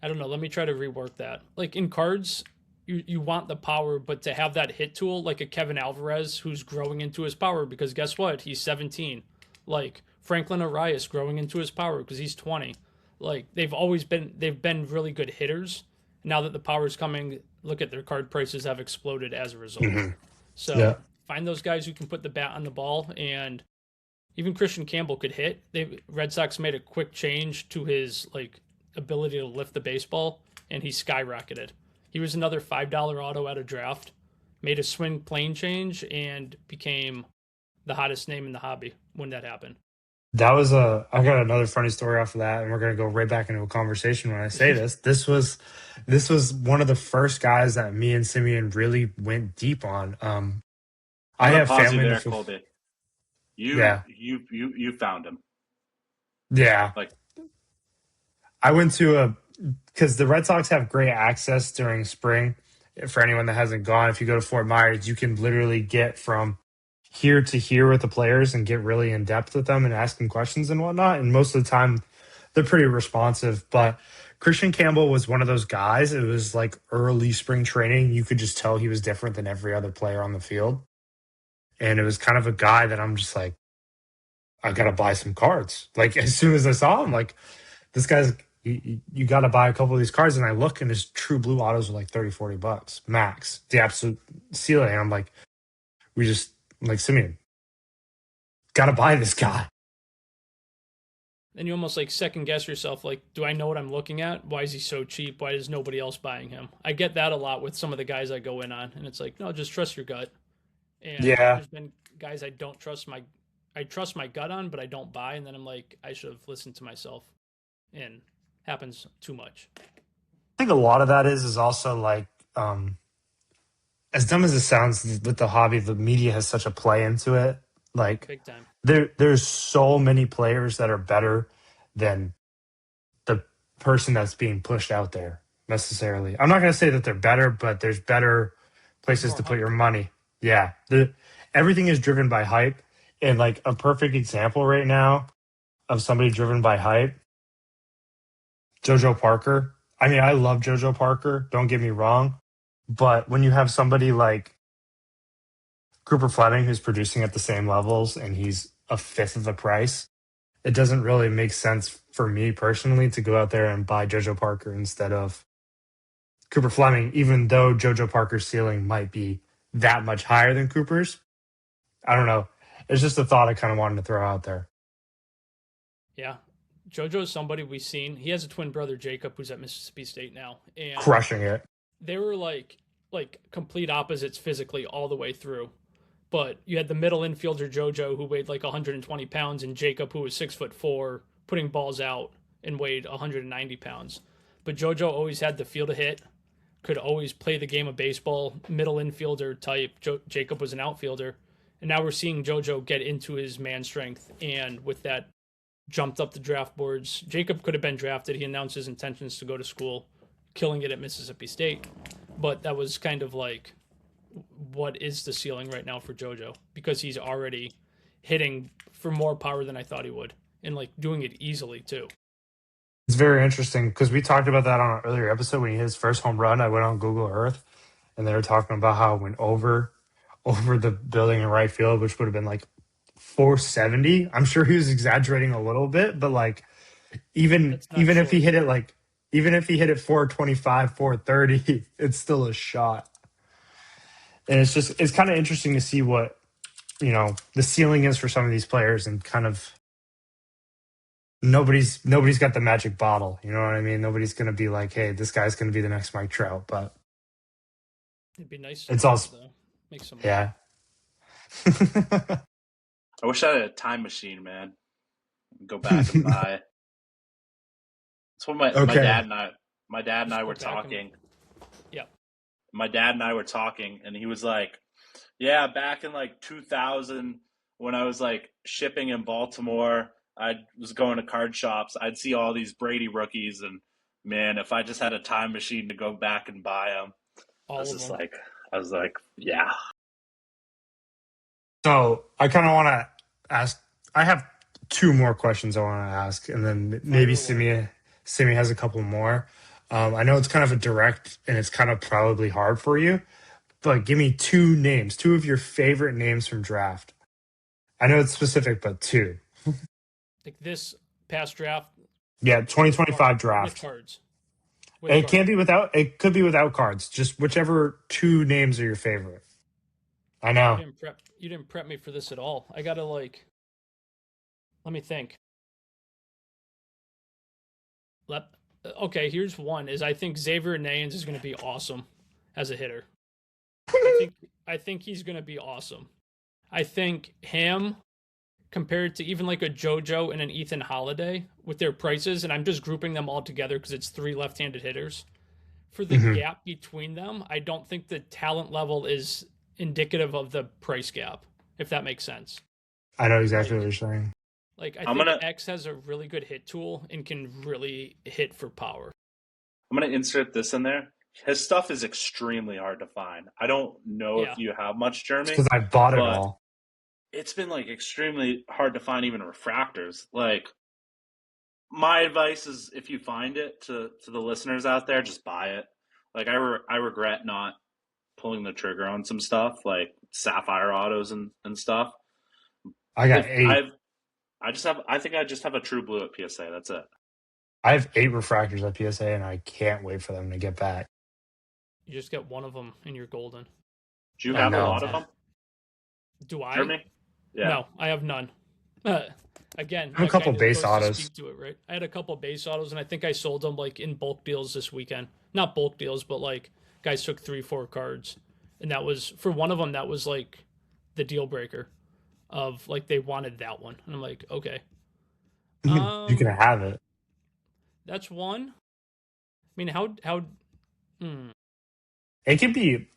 I don't know. Let me try to rework that. Like in cards, you want the power, but to have that hit tool, like a Kevin Alvarez who's growing into his power because guess what? He's 17. Like Franklin Arias growing into his power because he's 20. Like they've been really good hitters. Now that the power's coming, look at their card prices have exploded as a result. So find those guys who can put the bat on the ball, and even Christian Campbell could hit. Red Sox made a quick change to his like ability to lift the baseball, and he skyrocketed. He was another $5 auto at a draft, made a swing plane change, and became the hottest name in the hobby when that happened. I got another funny story off of that, and we're gonna go right back into a conversation when I say this. This was one of the first guys that me and Simeon really went deep on. I have family there, Colby. You found him. Yeah. Like I went to because the Red Sox have great access during spring. For anyone that hasn't gone, if you go to Fort Myers, you can literally get from here to here with the players and get really in depth with them and ask them questions and whatnot. And most of the time, they're pretty responsive. But Christian Campbell was one of those guys. It was like early spring training. You could just tell he was different than every other player on the field. And it was kind of a guy that I'm just like, I got to buy some cards. Like as soon as I saw him, like this guy's, you got to buy a couple of these cards. And I look and his true blue autos are like $30-$40 max, the absolute ceiling. And I'm like, like Simeon, got to buy this guy. And you almost like second guess yourself, like, do I know what I'm looking at? Why is he so cheap? Why is nobody else buying him? I get that a lot with some of the guys I go in on, and it's like, no, just trust your gut. And there's been guys I trust my gut on, but I don't buy, and then I'm like, I should have listened to myself. And happens too much. I think a lot of that is also like, as dumb as it sounds with the hobby, the media has such a play into it. Like big time. There's so many players that are better than the person that's being pushed out there necessarily. I'm not going to say that they're better, but there's better places to put your money. Yeah. Everything is driven by hype. And like a perfect example right now of somebody driven by hype, JoJo Parker. I mean, I love JoJo Parker. Don't get me wrong. But when you have somebody like Cooper Fleming who's producing at the same levels and he's a fifth of the price, it doesn't really make sense for me personally to go out there and buy JoJo Parker instead of Cooper Fleming, even though JoJo Parker's ceiling might be that much higher than Cooper's. I don't know. It's just a thought I kind of wanted to throw out there. Yeah. JoJo is somebody we've seen. He has a twin brother, Jacob, who's at Mississippi State now. And crushing it. They were like complete opposites physically all the way through. but you had the middle infielder JoJo who weighed like 120 pounds, and Jacob who was 6'4", putting balls out and weighed 190 pounds. But JoJo always had the feel to hit, could always play the game of baseball, middle infielder type. Jacob was an outfielder. And now we're seeing JoJo get into his man strength. And with that, jumped up the draft boards. Jacob could have been drafted. He announced his intentions to go to school, killing it at Mississippi State. But that was kind of like, what is the ceiling right now for JoJo? Because he's already hitting for more power than I thought he would. And like doing it easily too. It's very interesting because we talked about that on an earlier episode when he hit his first home run. I went on Google Earth and they were talking about how it went over the building in right field, which would have been like 470. I'm sure he was exaggerating a little bit, but like even if he hit it like even if he hit it 425, 430, it's still a shot. And it's kind of interesting to see what, the ceiling is for some of these players, and kind of nobody's got the magic bottle. You know what I mean? Nobody's going to be like, hey, this guy's going to be the next Mike Trout, but it'd be nice. It's also, though. Make some money. Yeah. I wish I had a time machine, man. Go back and buy. That's what my dad and I were talking. Yeah. My dad and I were talking, and he was like, yeah, back in like 2000 when I was like shipping in Baltimore, I was going to card shops. I'd see all these Brady rookies, and man, if I just had a time machine to go back and buy them, I was like, yeah. So I kind of want to ask. I have two more questions I want to ask, and then maybe Simi has a couple more. I know it's kind of a direct, and it's kind of probably hard for you, but give me two of your favorite names from draft. I know it's specific, but two. Like this past draft. Yeah, 2025 draft. With cards. It could be without cards. Just whichever two names are your favorite. I know. You didn't prep me for this at all. I gotta let me think. Okay, here's one. I think Xavier Nayans is gonna be awesome as a hitter. I think he's gonna be awesome. I think him compared to even like a JoJo and an Ethan Holiday with their prices, and I'm just grouping them all together because it's three left-handed hitters. For the gap between them, I don't think the talent level is indicative of the price gap, if that makes sense. I know exactly what you're saying. I think X has a really good hit tool and can really hit for power. I'm going to insert this in there. His stuff is extremely hard to find. I don't know if you have much, Jheremy. Because I bought it all. It's been extremely hard to find even refractors. My advice is, if you find it, to the listeners out there, just buy it. I regret not pulling the trigger on some stuff like sapphire autos and stuff. I got 8. I think I just have a true blue at PSA. That's it. I have 8 refractors at PSA, and I can't wait for them to get back. You just get one of them and you're golden. Do you have a lot of them? Do I? Jheremy? Yeah. No, I have none. Again, I have a couple base autos. Speak to it, right? I had a couple base autos, and I think I sold them in bulk deals this weekend. Not bulk deals, but guys took 3-4 cards, and that was for one of them. That was the deal breaker of they wanted that one, and I'm like, okay, you can have it. That's one. I mean, how? It can be.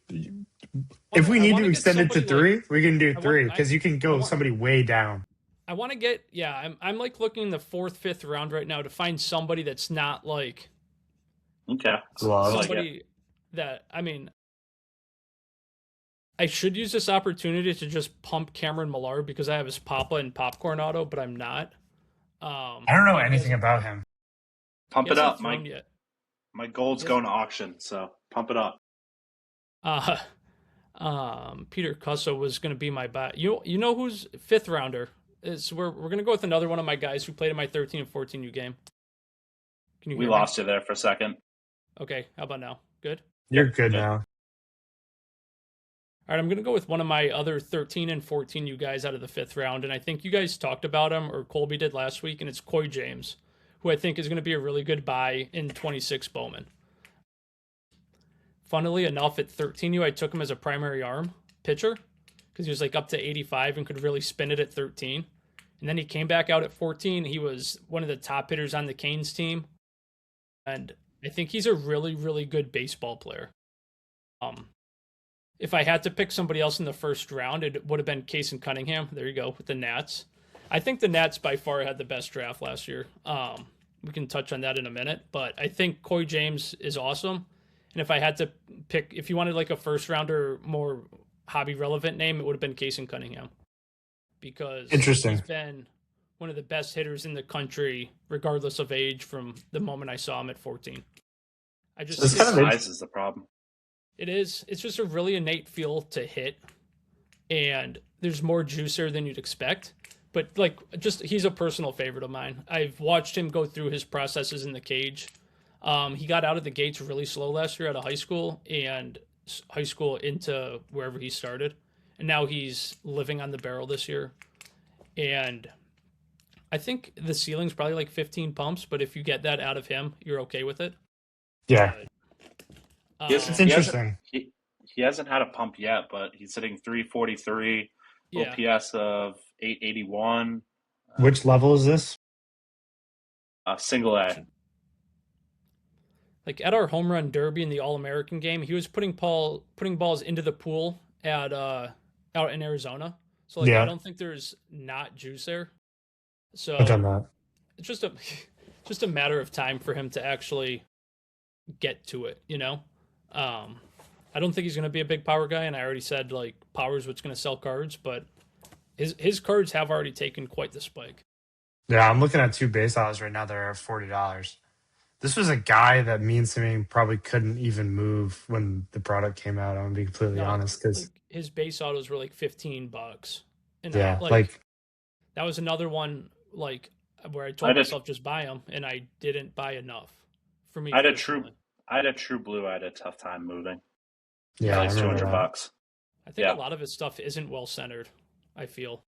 If we need to extend it to 3, we can do 3 because you can go somebody way down. I want to get I'm looking in the 4th, 5th round right now to find somebody that's not okay, somebody that I should use this opportunity to just pump Cameron Millar because I have his Papa and Popcorn auto, but I'm not. I don't know anything about him. Pump it up, Mike. My gold's going to auction, so pump it up. Peter Cusso was going to be my buy. You know who's 5th rounder? We're going to go with another one of my guys who played in my 13 and 14U game. Can you we lost you there for a second. Okay, how about now? Good? You're good now. All right, I'm going to go with one of my other 13 and 14U guys out of the 5th round, and I think you guys talked about him, or Colby did last week, and it's Coy James, who I think is going to be a really good buy in 26 Bowman. Funnily enough, at 13U, I took him as a primary arm pitcher, because he was like up to 85 and could really spin it at 13. And then he came back out at 14. He was one of the top hitters on the Canes team. And I think he's a really, really good baseball player. If I had to pick somebody else in the first round, it would have been Case and Cunningham. There you go, with the Nats. I think the Nats by far had the best draft last year. We can touch on that in a minute, but I think Coy James is awesome. And if I had to pick, if you wanted like a first rounder, more hobby relevant name, it would have been Case and Cunningham, because Interesting. he's been one of the best hitters in the country, regardless of age, from the moment I saw him at 14. I just It's His kind of size is the problem. it is. It's just a really innate feel to hit, and there's more juice there than you'd expect. But like, just he's a personal favorite of mine. I've watched him go through his processes in the cage. He got out of the gates really slow last year out of high school into wherever he started, and now he's living on the barrel this year. And I think the ceiling's probably like 15 pumps, but if you get that out of him, you're okay with it. Yeah. It's interesting. He hasn't had a pump yet, but he's hitting 343, Yeah. OPS of 881. Which level is this? Single A. Like at our home run derby in the All-American game, he was putting balls into the pool at out in Arizona. So like, Yeah. I don't think there's not juice there. So I've done that. it's just a matter of time for him to actually get to it, you know? I don't think he's going to be a big power guy, and I already said like power is what's going to sell cards, but his cards have already taken quite the spike. Yeah, I'm looking at two base odds right now. They're at $40. This was a guy that me and Sammy probably couldn't even move when the product came out. I'm gonna be completely honest, because like his base autos were like $15, and yeah, like that was another one like where I told myself just buy them, and I didn't buy enough for me. I had a true blue. I had a tough time moving. Yeah, it's $200. I think a lot of his stuff isn't well centered. I feel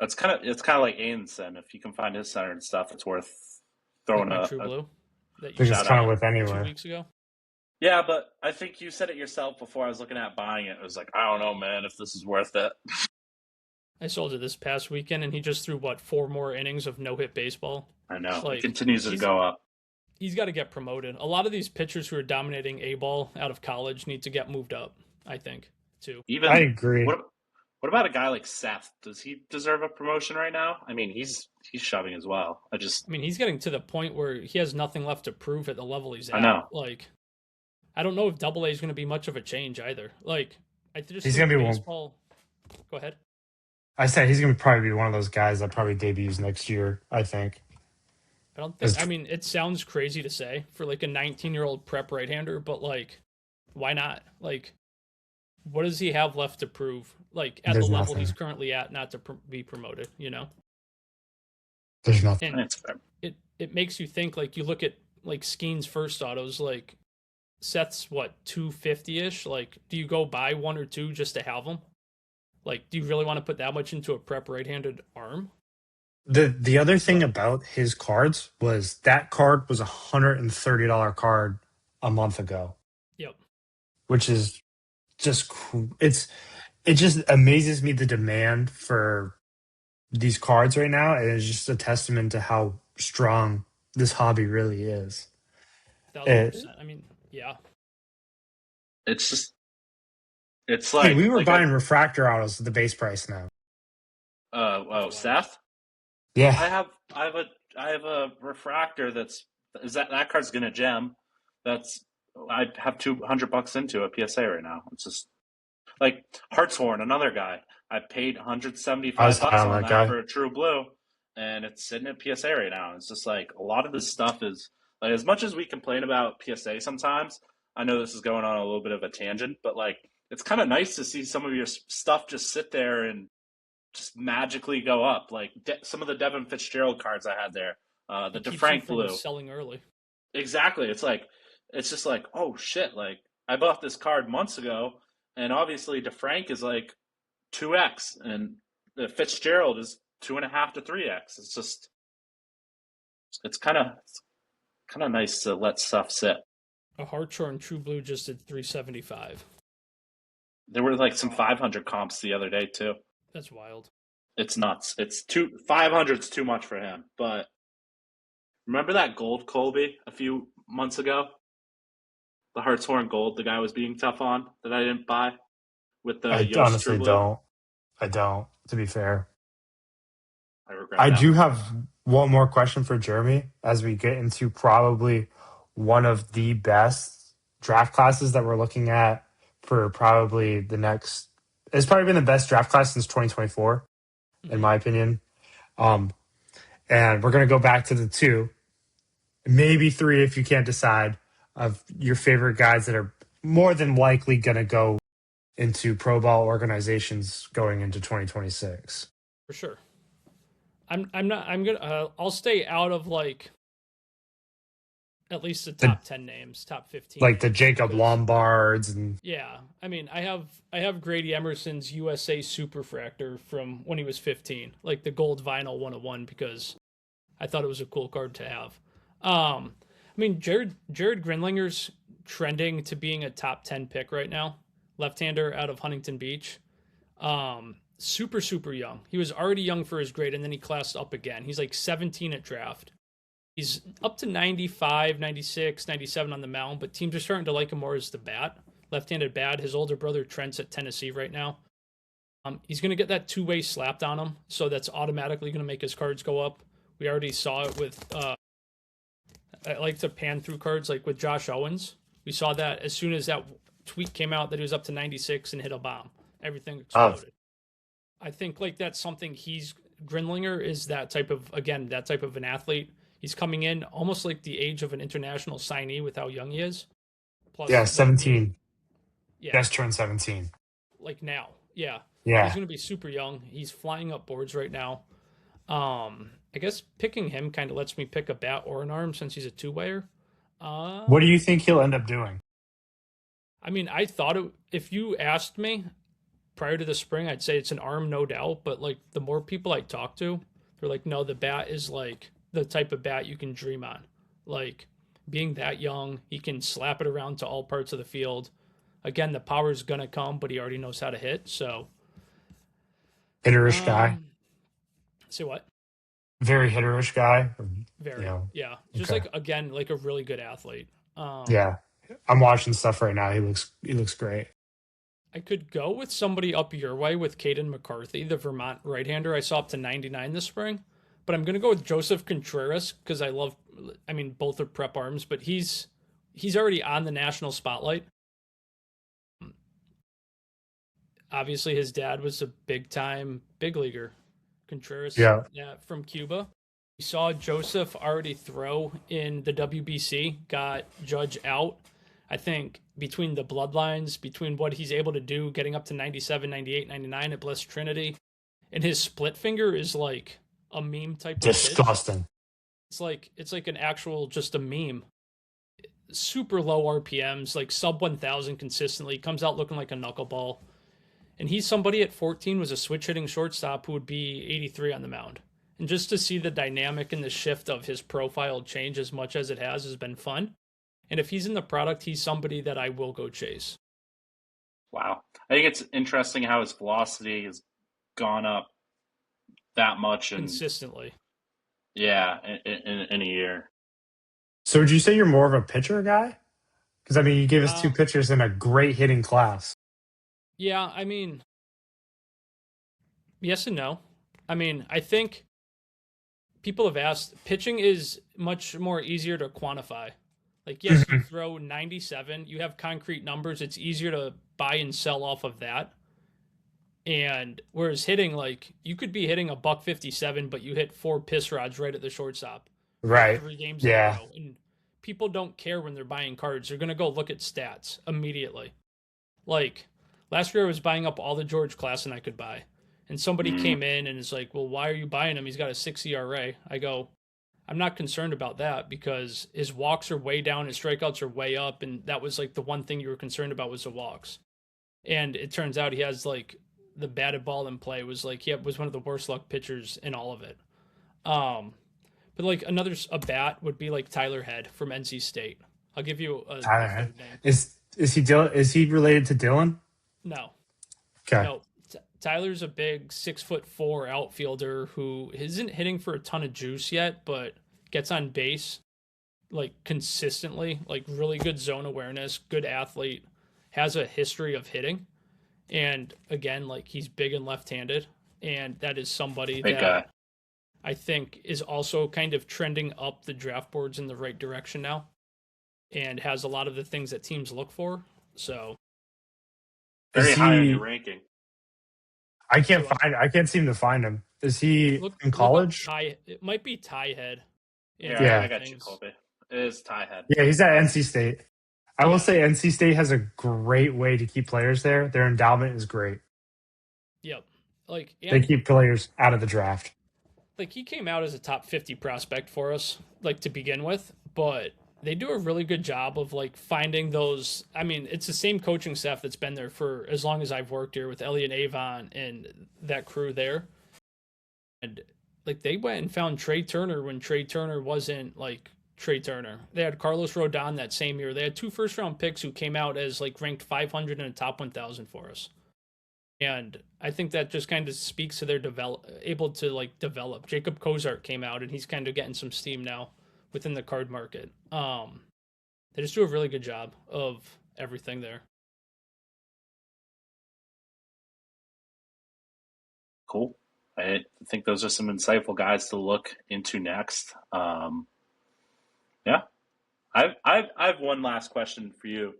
it's kind of like Ainson. If you can find his centered stuff, it's worth throwing like true blue. That you it's kind of with anywhere. 2 weeks ago. Yeah, but I think you said it yourself before I was looking at buying it. It was like, I don't know, man, if this is worth it. I sold it this past weekend, and he just threw 4 more innings of no-hit baseball. I know. Like, it continues to go up. He's got to get promoted. A lot of these pitchers who are dominating A-ball out of college need to get moved up, I think, too. I agree. What about a guy like Seth? Does he deserve a promotion right now? I mean, he's shoving as well. I mean, he's getting to the point where he has nothing left to prove at the level he's at. I know. Like, I don't know if Double A is going to be much of a change either. Like, he's going to be baseball. Go ahead. I said he's going to probably be one of those guys that probably debuts next year, I think. I don't think. I mean, it sounds crazy to say for like a 19-year-old prep right-hander, but like, why not? Like, what does he have left to prove? Like at the level he's currently at, not to be promoted, you know? There's nothing. And it makes you think. Like you look at like Skeen's first autos, like Seth's 250-ish. Like, do you go buy 1 or 2 just to have them? Like, do you really want to put that much into a prep right-handed arm? The other thing about his cards was that card was $130 card a month ago. Yep. Which is just it just amazes me the demand for these cards right now, and it's just a testament to how strong this hobby really is. 1,000%. I mean, yeah. It's like hey, we were buying refractor autos at the base price now. Seth? Yeah. I have a refractor that card's gonna gem. I have $200 into a PSA right now. It's just like Hartshorn, another guy. I paid $175 on that for a true blue, and it's sitting at PSA right now. It's just like a lot of this stuff is like, as much as we complain about PSA sometimes. I know this is going on a little bit of a tangent, but like it's kind of nice to see some of your stuff just sit there and just magically go up. Like some of the Devin Fitzgerald cards I had there, the DeFrank blue selling early. Exactly. It's just like, oh shit! Like I bought this card months ago, and obviously DeFrank is like 2x, and the Fitzgerald is 2.5 to 3x. It's kind of nice to let stuff sit. A Hartshorn True Blue just did 375. There were like some 500 comps the other day too. That's wild. It's nuts. 500's too much for him. But remember that gold Colby a few months ago? The Hartshorn gold the guy was being tough on that I didn't buy with the I Yost honestly True Blue. don't. I don't, to be fair. I regret I that do one. have one more question for Jheremy as we get into probably one of the best draft classes that we're looking at for probably the next. It's probably been the best draft class since 2024, in my opinion. And we're going to go back to the 2, maybe 3 if you can't decide, of your favorite guys that are more than likely going to go into pro ball organizations going into 2026. For sure. I'm not. I'm gonna. I'll stay out of like at least the top 10 names, top 15, like the names, Jacob because, Lombards and yeah. I mean, I have Grady Emerson's USA Superfractor from when he was 15, like the gold vinyl 101, because I thought it was a cool card to have. I mean, Jared Grinlinger's trending to being a top 10 pick right now, left-hander out of Huntington Beach. Super young. He was already young for his grade, and then he classed up again. He's like 17 at draft. He's up to 95, 96, 97 on the mound, but teams are starting to like him more as the bat, left-handed bat. His older brother Trent's at Tennessee right now. He's going to get that two-way slapped on him, so that's automatically going to make his cards go up. We already saw it with, I like to pan through cards, like with Josh Owens. We saw that as soon as that tweet came out that he was up to 96 and hit a bomb. Everything exploded. I think like that's something Grinlinger is that type of an athlete. He's coming in almost like the age of an international signee with how young he is. Plus, 17. Yeah. Just turned 17. Like now. Yeah. Yeah. He's going to be super young. He's flying up boards right now. I guess picking him kind of lets me pick a bat or an arm since he's a two-wayer. What do you think he'll end up doing? I mean, I thought if you asked me prior to the spring, I'd say it's an arm, no doubt. But like the more people I talk to, they're like, no, the bat is like the type of bat you can dream on. Like being that young, he can slap it around to all parts of the field. Again, the power's gonna come, but he already knows how to hit. So hitterish guy. Say what? Very hitterish guy. Very, yeah. Just like again, like a really good athlete. Yeah, I'm watching stuff right now. He looks great. I could go with somebody up your way with Caden McCarthy, the Vermont right-hander. I saw up to 99 this spring, but I'm gonna go with Joseph Contreras because I mean, both are prep arms, but he's already on the national spotlight. Obviously, his dad was a big-time big leaguer. Contreras, from Cuba. We saw Joseph already throw in the WBC, got Judge out. I think between the bloodlines, between what he's able to do, getting up to 97, 98, 99 at Blessed Trinity, and his split finger is like a meme type of disgusting. Pitch. It's like an actual just a meme. Super low RPMs, like sub 1,000 consistently. Comes out looking like a knuckleball. And he's somebody at 14 was a switch hitting shortstop who would be 83 on the mound. And just to see the dynamic and the shift of his profile change as much as it has been fun. And if he's in the product, he's somebody that I will go chase. Wow. I think it's interesting how his velocity has gone up that much. Consistently. Yeah, in a year. So would you say you're more of a pitcher guy? Because, I mean, you gave us two pitchers in a great hitting class. Yeah, I mean, yes and no. I mean, I think people have asked, pitching is much more easier to quantify. Like, yes, you throw 97, you have concrete numbers, it's easier to buy and sell off of that. And whereas hitting, like, you could be hitting a $157, but you hit 4 piss rods right at the shortstop. Right. 3 games in a row. And people don't care when they're buying cards. They're going to go look at stats immediately. Like, last year I was buying up all the George Klassen I could buy. And somebody came in and is like, well, why are you buying him? He's got a 6 ERA. I go, I'm not concerned about that because his walks are way down, his strikeouts are way up, and that was like the one thing you were concerned about was the walks. And it turns out he has like the batted ball in play was like he was one of the worst luck pitchers in all of it. But like a bat would be like Tyler Head from NC State. I'll give you a Tyler Head. Is he related to Dylan? No. Okay. No, Tyler's a big 6'4" outfielder who isn't hitting for a ton of juice yet, but gets on base like consistently, like really good zone awareness, good athlete, has a history of hitting. And again, like he's big and left-handed, and that is somebody Big that guy. I think is also kind of trending up the draft boards in the right direction now and has a lot of the things that teams look for. So Very Is high on your he? ranking. I can't seem to find him. Is he in look up college? Ty. It might be Ty Head in Yeah, I Yeah. got you, things. Colby. It is tie head. Yeah, he's at NC State. I will Yeah. say NC State has a great way to keep players there. Their endowment is great. Yep. Like They and keep players out of the draft. like he came out as a top 50 prospect for us, like to begin with, but they do a really good job of like finding those. I mean, it's the same coaching staff that's been there for as long as I've worked here with Elliot Avon and that crew there. And like they went and found Trey Turner when Trey Turner wasn't like Trey Turner. They had Carlos Rodon that same year. They had 2 first-round picks who came out as like ranked 500 in the top 1,000 for us. And I think that just kind of speaks to their able to like develop. Jacob Kozart came out and he's kind of getting some steam now within the card market. They just do a really good job of everything there. Cool. I think those are some insightful guys to look into next. Yeah, I've one last question for you,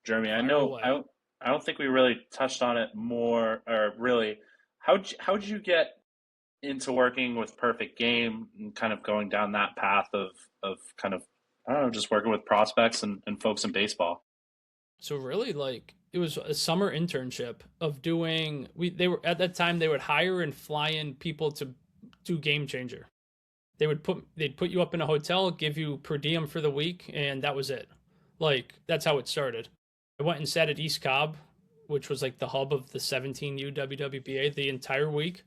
Jeremy. I Fire know away. I don't think we really touched on it more, or really, how'd you get into working with Perfect Game and kind of going down that path of kind of, I don't know, just working with prospects and folks in baseball. So really, like it was a summer internship of doing. They were at that time they would hire and fly in people to do Game Changer. They'd put you up in a hotel, give you per diem for the week, and that was it. Like that's how it started. I went and sat at East Cobb, which was like the hub of the 17U WWBA the entire week.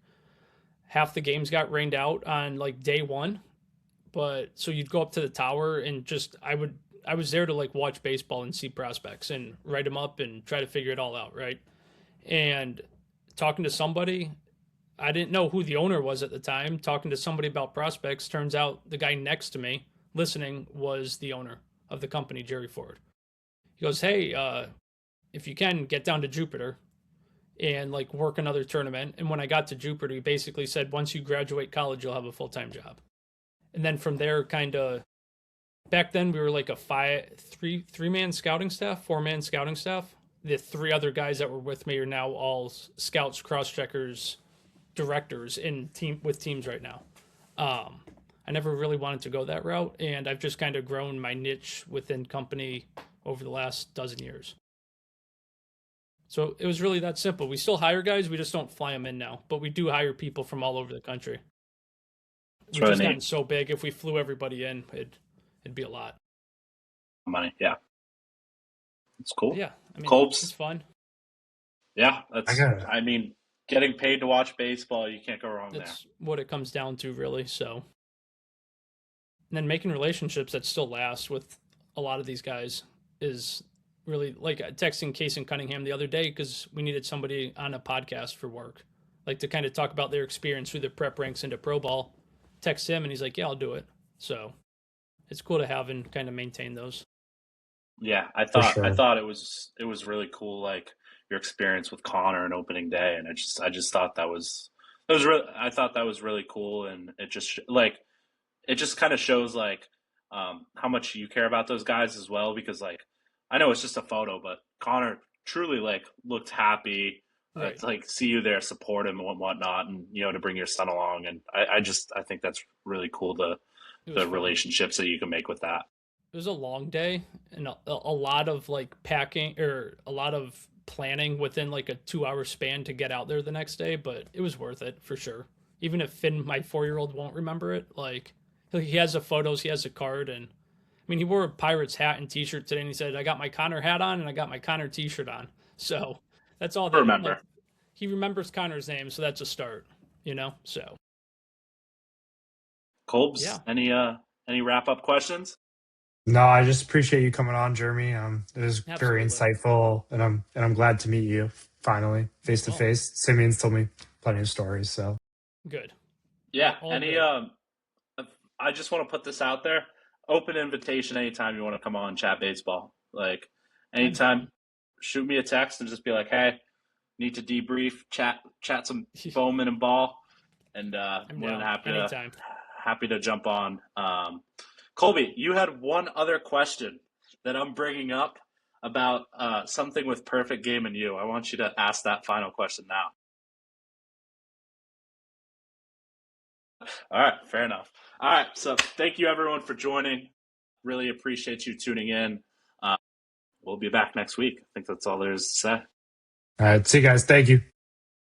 Half the games got rained out on like day one, but so you'd go up to the tower and just I was there to like watch baseball and see prospects and write them up and try to figure it all out, right? And talking to somebody, I didn't know who the owner was at the time. Talking to somebody about prospects, turns out the guy next to me listening was the owner of the company, Jerry Ford. He goes, "Hey, if you can get down to Jupiter and like work another tournament." And when I got to Jupiter, he basically said, "Once you graduate college, you'll have a full-time job." And then from there, kind of back then we were like a three-man scouting staff, 4-man scouting staff. The 3 other guys that were with me are now all scouts, cross-checkers, directors in teams right now. I never really wanted to go that route, and I've just kind of grown my niche within company over the last dozen years. So it was really that simple. We still hire guys, we just don't fly them in now, but we do hire people from all over the country. It's We've really just gotten neat. so big. If we flew everybody in, it'd be a lot. Money, yeah, it's cool. But yeah, I mean, it's Colbs, fun. yeah, I got it. I mean, getting paid to watch baseball, you can't go wrong there. That's what it comes down to, really. So, and then making relationships that still last with a lot of these guys is really like texting Case and Cunningham the other day because we needed somebody on a podcast for work, like to kind of talk about their experience through the prep ranks into pro ball. Text him and he's like, "Yeah, I'll do it." So it's cool to have and kind of maintain those. Yeah, For I sure. thought it was really cool, like your experience with Connor and opening day, and I just thought that was really, I thought that was really cool, and it just like it just kind of shows like how much you care about those guys as well, because like I know it's just a photo, but Connor truly like looked happy Right. to like see you there, support him and whatnot, and you know, to bring your son along, and I think that's really cool, It was the fun. relationships that you can make with that. It was a long day and a lot of like packing or a lot of planning within like a 2 hour span to get out there the next day, but it was worth it for sure. Even if Finn, my 4-year-old, won't remember it, like he has the photos, he has a card, and I mean he wore a Pirates hat and T-shirt today, and he said, "I got my Connor hat on and I got my Connor T-shirt on." So that's all that like Remember, he remembers Connor's name, so that's a start, you know. So Colbs, yeah, any wrap up questions? No, I just appreciate you coming on, Jeremy. It was very absolutely. insightful, and I'm glad to meet you. finally, face to face. Simeon's told me plenty of stories, so. Good. Yeah. All Any good. I just want to put this out there. Open invitation anytime you want to come on chat baseball. Like anytime, shoot me a text and just be like, "Hey, need to debrief, chat some Bowman and ball," and I'm more than down. Anytime. happy to jump on. Colby, you had one other question that I'm bringing up about something with perfect game and you. I want you to ask that final question now. All right, fair enough. All right, so thank you everyone for joining. Really appreciate you tuning in. We'll be back next week. I think that's all there is to say. All right. See you guys. Thank you.